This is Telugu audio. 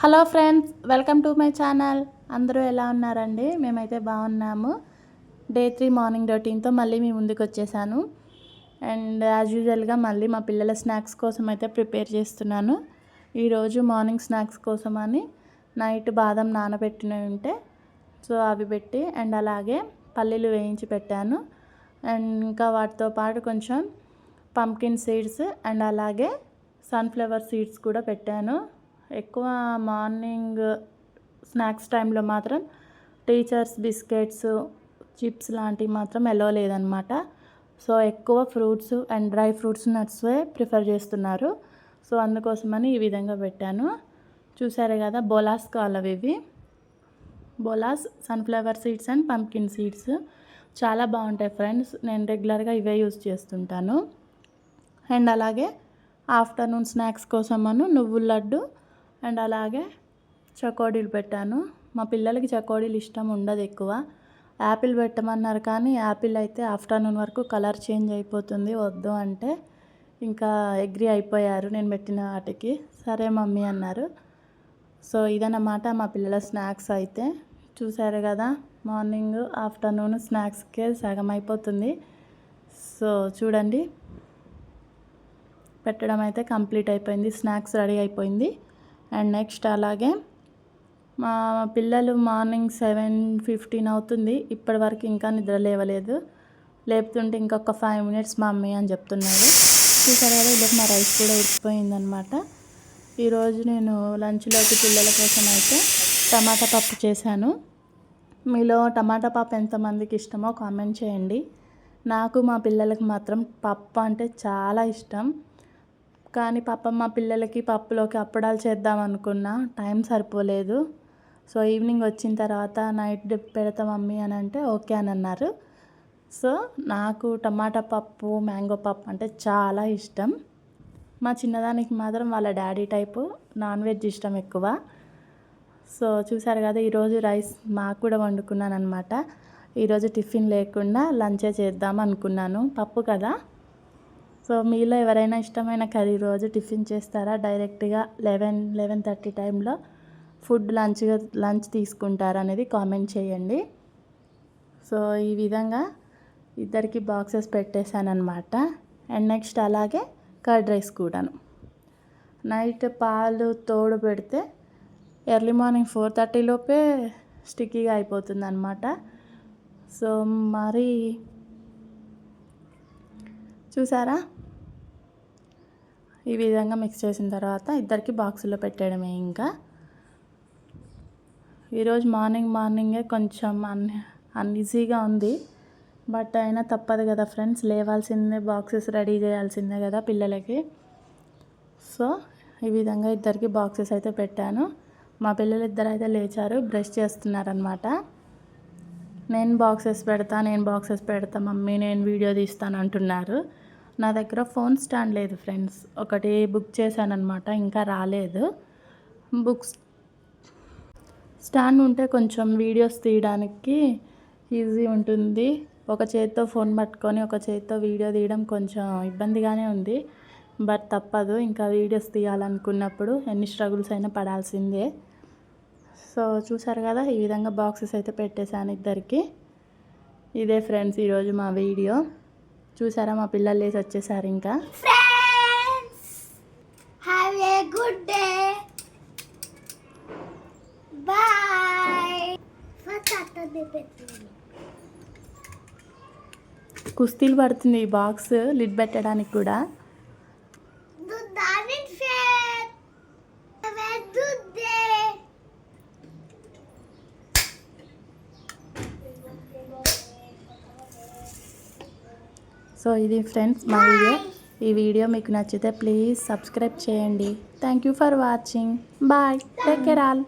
Hello friends, welcome to my channel. అందరూ ఎలా ఉన్నారండి? మేమైతే బాగున్నాము. డే 3 మార్నింగ్ రొటీన్తో మళ్ళీ మీ ముందుకు వచ్చేసాను. అండ్ యాజ్ యూజువల్గా మళ్ళీ మా పిల్లల స్నాక్స్ కోసం అయితే ప్రిపేర్ చేస్తున్నాను. ఈరోజు మార్నింగ్ స్నాక్స్ కోసం అని నైట్ బాదం నానబెట్టినవి ఉంటే సో అవి పెట్టి అండ్ అలాగే పల్లీలు వేయించి పెట్టాను. అండ్ ఇంకా వాటితో పాటు కొంచెం పంకిన్ సీడ్స్ అండ్ అలాగే సన్ఫ్లవర్ సీడ్స్ కూడా పెట్టాను. ఎక్కువ మార్నింగ్ స్నాక్స్ టైంలో మాత్రం టీచర్స్ బిస్కెట్స్ చిప్స్ లాంటివి మాత్రం ఎలో లేదనమాట. సో ఎక్కువ ఫ్రూట్స్ అండ్ డ్రై ఫ్రూట్స్ నట్సే ప్రిఫర్ చేస్తున్నారు. సో అందుకోసమని ఈ విధంగా పెట్టాను. చూసారే కదా, బోలాస్ కావాలి ఇవి. బోలాస్ sunflower seeds and pumpkin seeds చాలా బాగుంటాయి ఫ్రెండ్స్. నేను రెగ్యులర్గా ఇవే యూజ్ చేస్తుంటాను. అండ్ అలాగే ఆఫ్టర్నూన్ స్నాక్స్ కోసమను నువ్వుల లడ్డు అండ్ అలాగే చకోడీలు పెట్టాను. మా పిల్లలకి చకోడీలు ఇష్టం ఉండదు ఎక్కువ. యాపిల్ పెట్టమన్నారు కానీ యాపిల్ అయితే ఆఫ్టర్నూన్ వరకు కలర్ చేంజ్ అయిపోతుంది, వద్దు అంటే ఇంకా అగ్రీ అయిపోయారు నేను పెట్టిన వాటికి. సరే మమ్మీ అన్నారు. సో ఇదన్నమాట మా పిల్లల స్నాక్స్ అయితే. చూసారు కదా, మార్నింగ్ ఆఫ్టర్నూన్ స్నాక్స్కే సగం అయిపోతుంది. సో చూడండి, పెట్టడం అయితే కంప్లీట్ అయిపోయింది, స్నాక్స్ రెడీ అయిపోయింది. అండ్ నెక్స్ట్ అలాగే మా పిల్లలు మార్నింగ్ 7:15 అవుతుంది, ఇప్పటి వరకు ఇంకా నిద్ర లేవలేదు. లేపుతుంటే ఇంకొక 5 minutes మమ్మీ అని చెప్తున్నారు. చూసారు కదా, ఇలా మా రైస్ కూడా ఉడికిపోయిందనమాట. ఈరోజు నేను లంచ్లోకి పిల్లల కోసం అయితే టమాటా పప్పు చేశాను. మీలో టమాటా పప్పు ఎంతమందికి ఇష్టమో కామెంట్ చేయండి. నాకు మా పిల్లలకి మాత్రం పప్పు అంటే చాలా ఇష్టం. కానీ మా పిల్లలకి పప్పులోకి అప్పడాలు చేద్దాం అనుకున్నా, టైం సరిపోలేదు. సో ఈవినింగ్ వచ్చిన తర్వాత నైట్ పెడతా మమ్మీ అని అంటే ఓకే అని అన్నారు. సో నాకు టమాటా పప్పు మ్యాంగో పప్పు అంటే చాలా ఇష్టం. మా చిన్నదానికి మాత్రం వాళ్ళ డాడీ టైపు నాన్ వెజ్ ఇష్టం ఎక్కువ. సో చూసారు కదా, ఈరోజు రైస్ మాకు కూడా వండుకున్నాను అనమాట. ఈరోజు టిఫిన్ లేకుండా లంచే చేద్దాం అనుకున్నాను, పప్పు కదా. సో మీలో ఎవరైనా ఇష్టమైన కర్రీ రోజు టిఫిన్ చేస్తారా? డైరెక్ట్గా 11-11:30 టైంలో ఫుడ్ లంచ్ తీసుకుంటారా అనేది కామెంట్ చేయండి. సో ఈ విధంగా ఇద్దరికి బాక్సెస్ పెట్టేశానమాట. అండ్ నెక్స్ట్ అలాగే కర్డ్ రైస్ కూడాను. నైట్ పాలు తోడు పెడితే ఎర్లీ మార్నింగ్ 4:30 లోపే స్టిక్కీగా అయిపోతుంది అనమాట. సో మరి చూసారా, ఈ విధంగా మిక్స్ చేసిన తర్వాత ఇద్దరికి బాక్సులో పెట్టడమే. ఇంకా ఈరోజు మార్నింగే కొంచెం అన్ఈజీగా ఉంది, బట్ అయినా తప్పదు కదా ఫ్రెండ్స్, లేవాల్సిందే, బాక్సెస్ రెడీ చేయాల్సిందే కదా పిల్లలకి. సో ఈ విధంగా ఇద్దరికి బాక్సెస్ అయితే పెట్టాను. మా పిల్లలు ఇద్దరు అయితే లేచారు, బ్రష్ చేస్తున్నారనమాట. నేను బాక్సెస్ పెడతా మమ్మీ, నేను వీడియో తీస్తాను అంటున్నారు. నా దగ్గర ఫోన్ స్టాండ్ లేదు ఫ్రెండ్స్, ఒకటి బుక్ చేశానమాట, ఇంకా రాలేదు. బుక్స్ స్టాండ్ ఉంటే కొంచెం వీడియోస్ తీయడానికి ఈజీ ఉంటుంది. ఒక చేతితో ఫోన్ పట్టుకొని ఒక చేతితో వీడియో తీయడం కొంచెం ఇబ్బందిగానే ఉంది, బట్ తప్పదు, ఇంకా వీడియోస్ తీయాలనుకున్నప్పుడు ఎన్ని స్ట్రగుల్స్ అయినా పడాల్సిందే. సో చూసారు కదా, ఈ విధంగా బాక్సెస్ అయితే పెట్టేశాను ఇద్దరికి. ఇదే ఫ్రెండ్స్ ఈరోజు మా వీడియో. చూసారా, మా పిల్లలు లేసి వచ్చేసారు. ఇంకా have a good day, bye. కుస్తీలు పడుతుంది ఈ బాక్స్ లిడ్ పెట్టడానికి కూడా. సో ఇది ఫ్రెండ్స్ మా వీడియో. ఈ వీడియో మీకు నచ్చితే ప్లీజ్ సబ్స్క్రైబ్ చేయండి. Thank you for watching. Bye, take care all.